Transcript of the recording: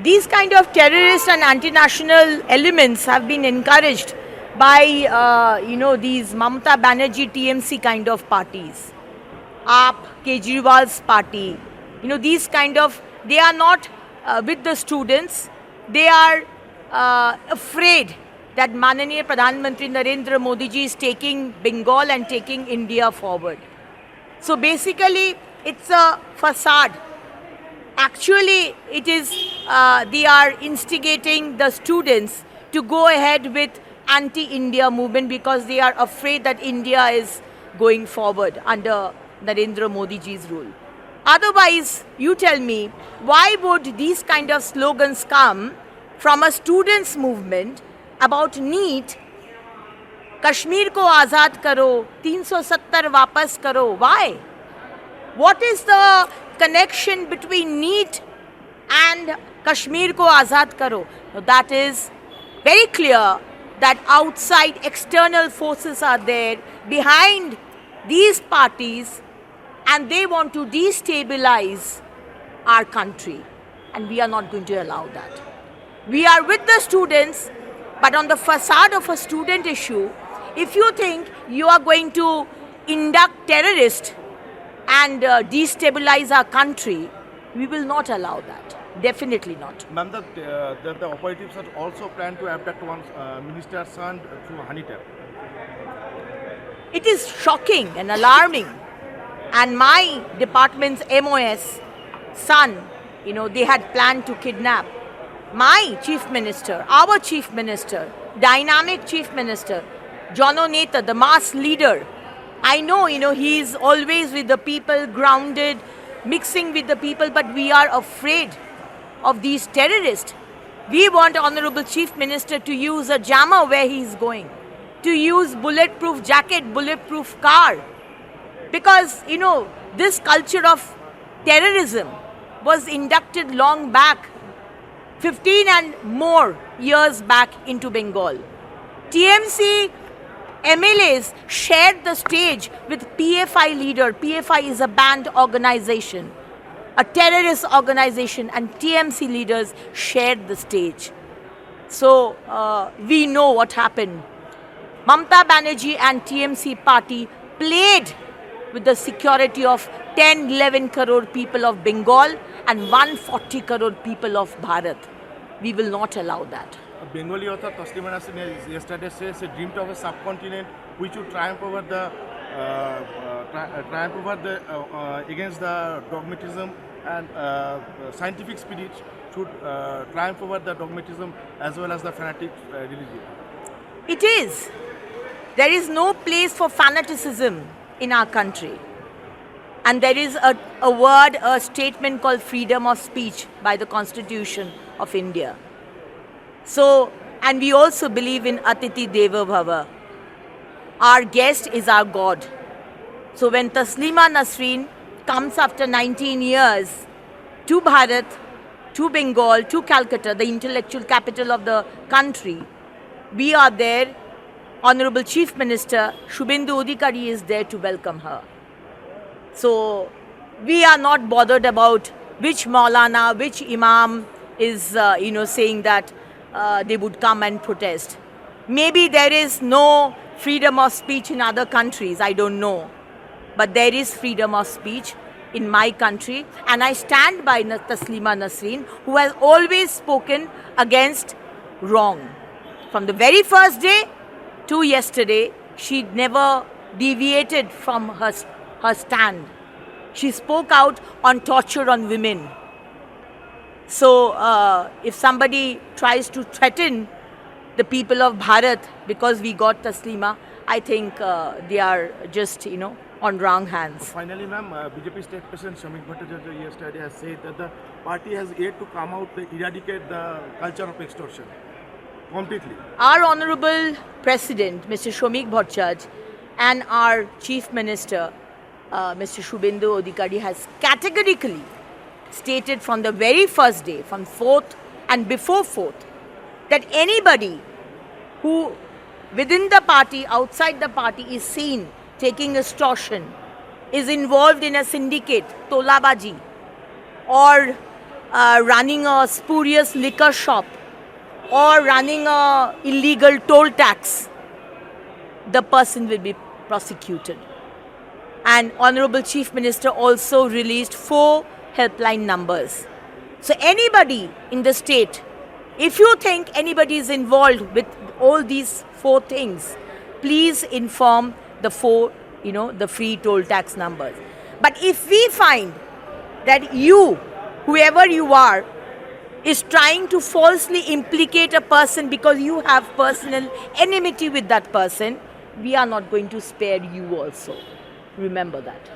these kind of terrorist and anti-national elements have been encouraged by these Mamata Banerjee TMC kind of parties, AAP, Kejriwal's party. These kind of, they are not with the students. They are afraid that Mananiya Pradhan Mantri Narendra Modi ji is taking Bengal and taking India forward. So basically, it's a facade. Actually, it is they are instigating the students to go ahead with anti-India movement because they are afraid that India is going forward under Narendra Modi ji's rule. Otherwise, you tell me, why would these kind of slogans come from a students' movement about NEET, Kashmir ko azad karo, 370 वापस karo? Why? What is the connection between NEET and Kashmir ko azad karo? That is very clear that outside external forces are there behind these parties and they want to destabilize our country, and we are not going to allow that. We are with the students, but on the facade of a student issue, if you think you are going to induct terrorists and destabilize our country, we will not allow that. Definitely not. Ma'am, the operatives are also planned to abduct one minister's son through honey trap. It is shocking and alarming. And my department's MOS son, they had planned to kidnap my chief minister, our chief minister, dynamic chief minister, Jono Neta, the mass leader. I know, he is always with the people, grounded, mixing with the people, but we are afraid of these terrorists. We want Honorable Chief Minister to use a jammer where he is going, to use bulletproof jacket, bulletproof car. Because, this culture of terrorism was inducted long back, 15 and more years back into Bengal. TMC MLAs shared the stage with PFI leader. PFI is a banned organization, a terrorist organization, and TMC leaders shared the stage. So we know what happened. Mamata Banerjee and TMC party played with the security of 10-11 crore people of Bengal and 140 crore people of Bharat. We will not allow that. Bengali author Taslima Nasreen yesterday says she dreamed of a subcontinent which would triumph over against the dogmatism, and scientific spirit should triumph over the dogmatism as well as the fanatic religion. It is. There is no place for fanaticism in our country. And there is a statement called freedom of speech by the Constitution of India. So, and we also believe in Atiti Deva Bhava. Our guest is our God. So when Taslima Nasreen comes after 19 years to Bharat, to Bengal, to Calcutta, the intellectual capital of the country, we are there. Honorable Chief Minister Shubhendu Adhikari is there to welcome her. So we are not bothered about which Maulana, which Imam is, saying that they would come and protest. Maybe there is no freedom of speech in other countries, I don't know. But there is freedom of speech in my country, and I stand by Taslima Nasreen, who has always spoken against wrong. From the very first day to yesterday, she never deviated from her stand. She spoke out on torture on women. So if somebody tries to threaten the people of Bharat because we got Taslima, I think they are just, on wrong hands. Finally, ma'am, BJP State President Shamik Bhattacharya yesterday has said that the party has yet to come out to eradicate the culture of extortion completely. Our Honorable President, Mr. Shamik Bhattacharya, and our Chief Minister, Mr. Shubhendu Adhikari, has categorically stated from the very first day, from 4th and before 4th, that anybody who within the party, outside the party, is seen taking extortion, is involved in a syndicate, tolabaji, or running a spurious liquor shop or running a illegal toll tax, the person will be prosecuted. And Honorable Chief Minister also released 4 helpline numbers. So anybody in the state, if you think anybody is involved with all these 4 things, please inform the 4, the free toll tax numbers. But if we find that you, whoever you are, is trying to falsely implicate a person because you have personal enmity with that person, we are not going to spare you also. Remember that.